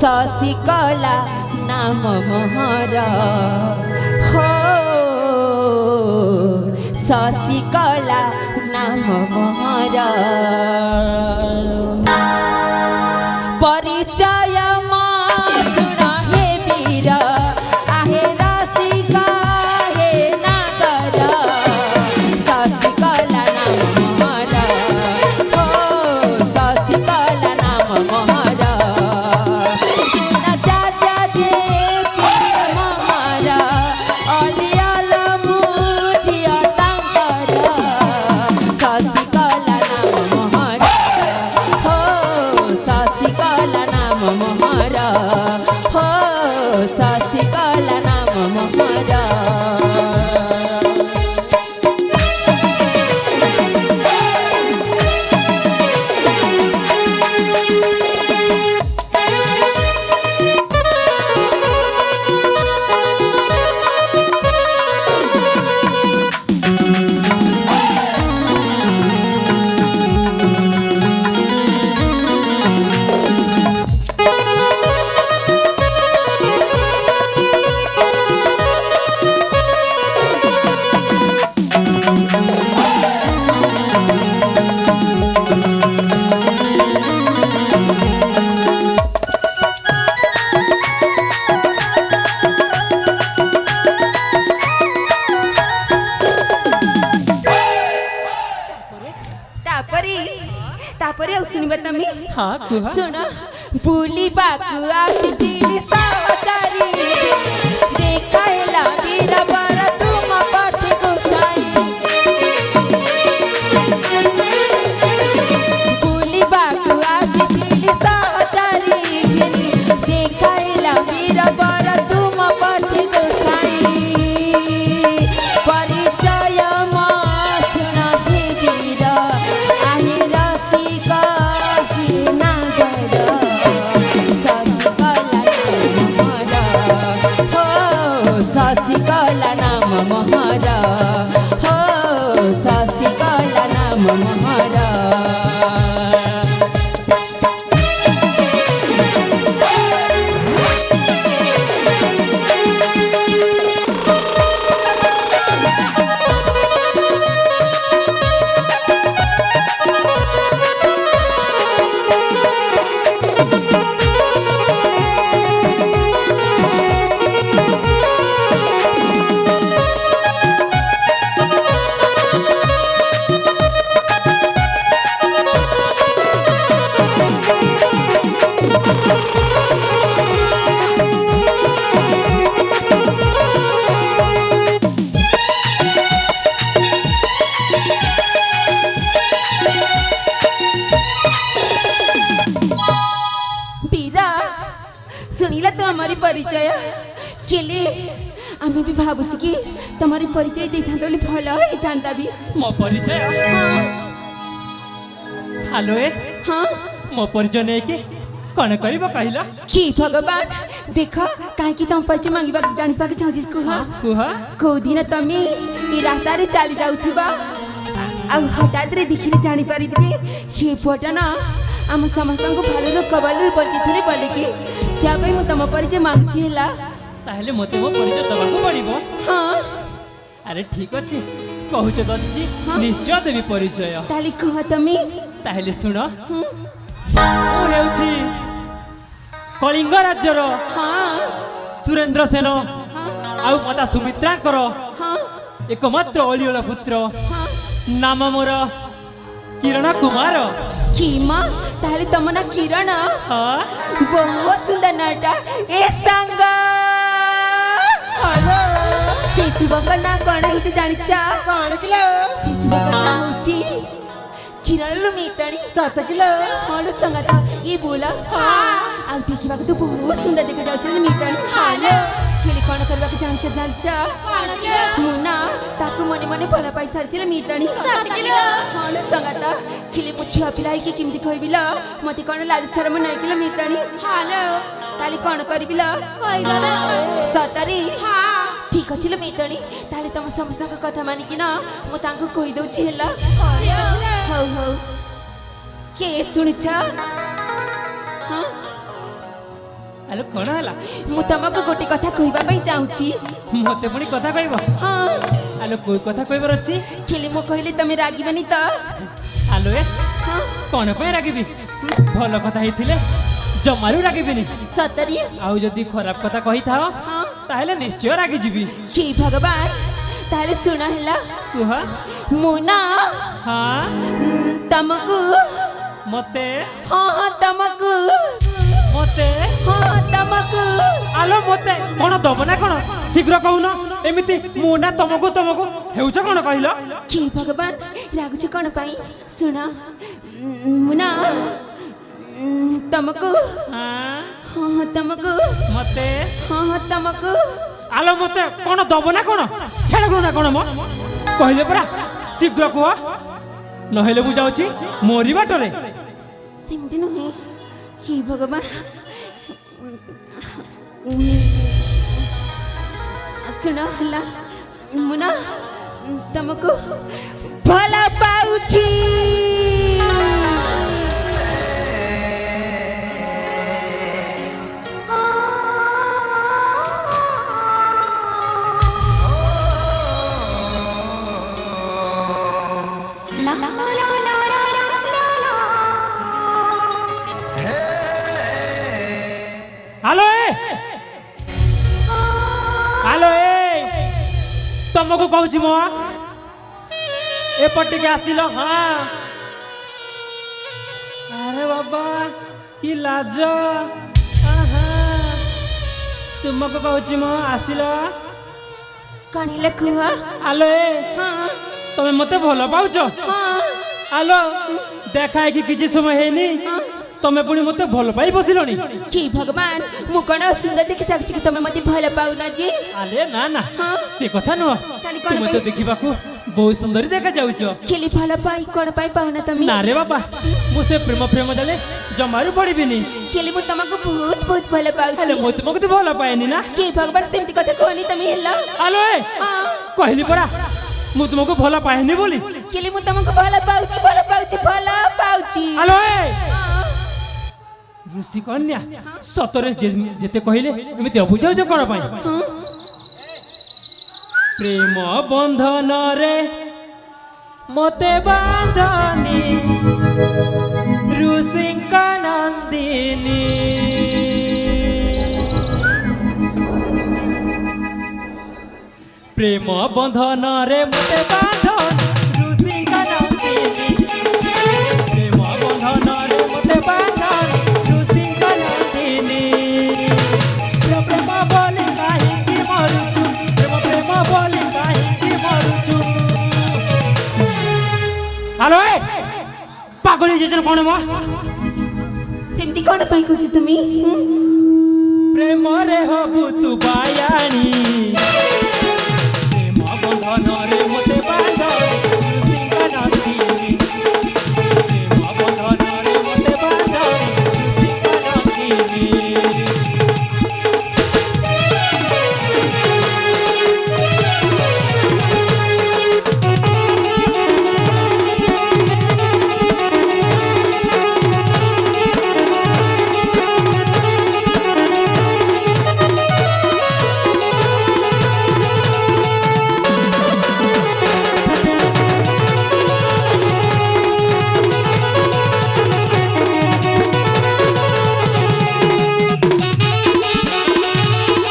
शशिकला नाम मोहर हो शशिकला नाम मोहर परिचय शशिकला नाम मोहर सुना बुली बाकु आसिथिली सावतारी देखाइला बीरा बर तुम पथि गुसाई बुली बाकु आसिथिली सावतारी देखाइला बीरा बर तुम पथि गुसाई परिचय म सुना हे बीरा आहि रसिका शशिकला नाम मोहर हो शशिकला नाम मोहर सुनिला तो हमारी परिचय केले आमे भी भाबुछ कि तुम्हारी परिचय देथां तो भल होइथांता भी मो परिचय हेलो ए हां मो परिचय नै के कोन करबो कहिला की भगवान देखो काहे कि तुम परिचय मांगीबा जानिबा के चाहछि कुहा को दिन तमी ई रास्ता रे चली जाउथिबा आ हठात रे देखिले जानि पारि कि हे पटना आम समस्त को भालो कबाल बचिथिले बोले कि से मु तुम परिचय मांगछि हला ताहले मते मो परिचय दबा को पड़िबो हां अरे ठीक अछि कहूछ दछि निश्चय देबी परिचय ताली कह तमी ताहले सुनो ओ हेउछि कलिंग राज्यर हां सुरेंद्र सेन आउ माता सुमित्रांकर एकमात्र अलियोला पुत्र नाम मोर किरण कुमार कीमा ताहले तम ना किरण हां बहुत सुंदर नाटा ए संग हेलो सेचुबक ना कोन होती जानिचा कोन किलो सेचुबक ना होची किरण लुमितणी 7 किलो होलो संगता ये बोला हां आ देखिबा तो बहुत सुंदर देखा जाउछ मितणी हेलो खेली कोन करबा के जानिचा कोन किलो मुना ताकू मने मने भला पैसा छले मितणी 7 किलो होलो संगता खेली पुछि अपिलाई के किमती कहबिला मते कोन लाज शर्म नै किलो मितणी हेलो ताली कोन करबिला कहिबा सतरी हां ठीक अछि लो मितणी ताली तम समस्त का कथा मानि कि ना मो तांको कहि दउ छी हला हौ हौ के सुनिछ हां ଆଲୋ କଣ ହେଲା ମୁଁ ତମକୁ ଗୋଟେ କଥା କହିବା ପାଇଁ ଚାହୁଁଛି। ମତେ ପୁଣି କଥା କହିବ ହଁ ଆଲୋ କୋଉ କଥା କହିବାର ଅଛି ଖାଲି ମୁଁ କହିଲି ତମେ ରାଗିବନି ତ? ଆଲୋ ଏ ହଁ କଣ ପାଇଁ ରାଗିବି ଭଲ କଥା ହେଇଥିଲେ ଜମାରୁ ରାଗିବିନି ସତରେ? ଆଉ ଯଦି ଖରାପ କଥା କହିଥାଅ ହଁ ତାହେଲେ ନିଶ୍ଚୟ ରାଗିଯିବି କି ଭଗବାନ, ତାହେଲେ ଶୁଣ ହେଲା, କୁହ ମୁଁ ନା ହଁ ତମକୁ ମତେ ହଁ ତମକୁ ମତେ ହଁ ତମକୁ ଆଲୋ ମତେ କଣ ଦବ ନା କଣ ଶୀଘ୍ର କହୁନ ଏମିତି ମୁଁ ନା ତମକୁ ତମକୁ ହେଉଛ କଣ କହିଲ କି ଭଗବାନ ରାଗୁଛ କଣ ପାଇଁ? ଶୁଣ ମୁଁ ନା ତମକୁ ହଁ ହଁ ତମକୁ ମତେ ହଁ ତମକୁ ଆଲୋ ମତେ କଣ ଦବ ନା କଣ ଛାଡ଼ କରୁ ନା କଣ ମ କହିଲେ ପରା ଶୀଘ୍ର କୁହ ନହେଲେ ମୁଁ ଯାଉଛି ମୋରି ବାଟରେ ସେମିତି ନୁହେଁ। କି ଭଗବାନ ଶୁଣ ହେଲା, ମୁଁ ନା ତମକୁ ଭଲ ପାଉଛି। ଆଲୋ ଆଲୋ ତମକୁ କହୁଛି ମୋ ଏପଟିକେ ଆସିଲ ହଁ ଆରେ ବାବା କି ଲାଜ ଆହା ତୁମକୁ କହୁଛି ମୋ ଆସିଲ କଣ ହେଲା କୁହ? ଆଲୋ ହଁ ତମେ ମତେ ଭଲ ପାଉଛ ହଁ ଆଲୋ ଦେଖା ହେଇକି କିଛି ସମୟ ହେଇନି ତମେ ପୁଣି ମତେ ଭଲ ପାଇ ବସିଲଣି କି ଭଗବାନ, ମୁଁ କଣ ସୁନ୍ଦର ଦେଖି ଚାହୁଁଛି କି ତମେ ମତେ ଭଲ ପାଉନ ଯେ? ଆଲେ ନା ନା ହଁ। ସେ କଥା ନୁହଁ ତାହେଲେ କଣ ତୁମେ ତ ପାଇଁ? ଦେଖିବାକୁ ବହୁତ ସୁନ୍ଦରୀ ଦେଖା ଯାଉଛ ଖେଳି ଭଲ ପାଇ କଣ ପାଇଁ ପାଉନ ତମେ? ନା ରେ ବାବା ମୁଁ ସେ ପ୍ରେମ ଦେଲେ ଜମାରୁ ପଡ଼ିବିନି ଖେଳି ମୁଁ ତମକୁ ବହୁତ ବହୁତ ଭଲ ପାଉଛି। ହେଲେ ମୁଁ ତୁମକୁ ତ ଭଲ ପାଏନି ନା କି ଭଗବାନ ସେମିତି କଥା କୁହନି ତମେ ହେଲା। ଆଲୋ ହଁ କହିଲି ପରା ମୁଁ ତୁମକୁ ଭଲ ପାଏନି ବୋଲି ଖେଳି ମୁଁ ତମକୁ ଭଲ ପାଉଛି ଭଲ ପାଉଛି ଭଲ ପାଉଛି। ଆଲୋ ଋଷି କନ୍ୟା ସତରେ ଯେତେ କହିଲେ ଏମିତି ଅବୁଝାଉଛ କଣ ପାଇଁ ପ୍ରେମ ବନ୍ଧନରେ ମତେ ବାନ୍ଧନି ଋଷିଙ୍କ ନନ୍ଦିନୀ ପ୍ରେମ ବନ୍ଧନରେ ମତେ ବାନ୍ଧନି ଋଷିଙ୍କ ନନ୍ଦିନୀ ପ୍ରେମ ବନ୍ଧନରେ ମତେ ବାନ୍ଧନି ଋଷିଙ୍କ ନନ୍ଦିନୀ ପ୍ରେମ ବୋଲି କାହିଁକି ମରୁଛୁ ପ୍ରେମ ବୋଲି କାହିଁକି ମରୁଛୁ ଆଲୋ ପାଗଳି ଯେଜନ କଣ ମ ସେମିତି କଣ ପାଇଁ କହୁଛ তুমি? ପ୍ରେମରେ ହବୁ ତୁ ବାୟାଣୀ ପ୍ରେମ ବନ୍ଧନରେ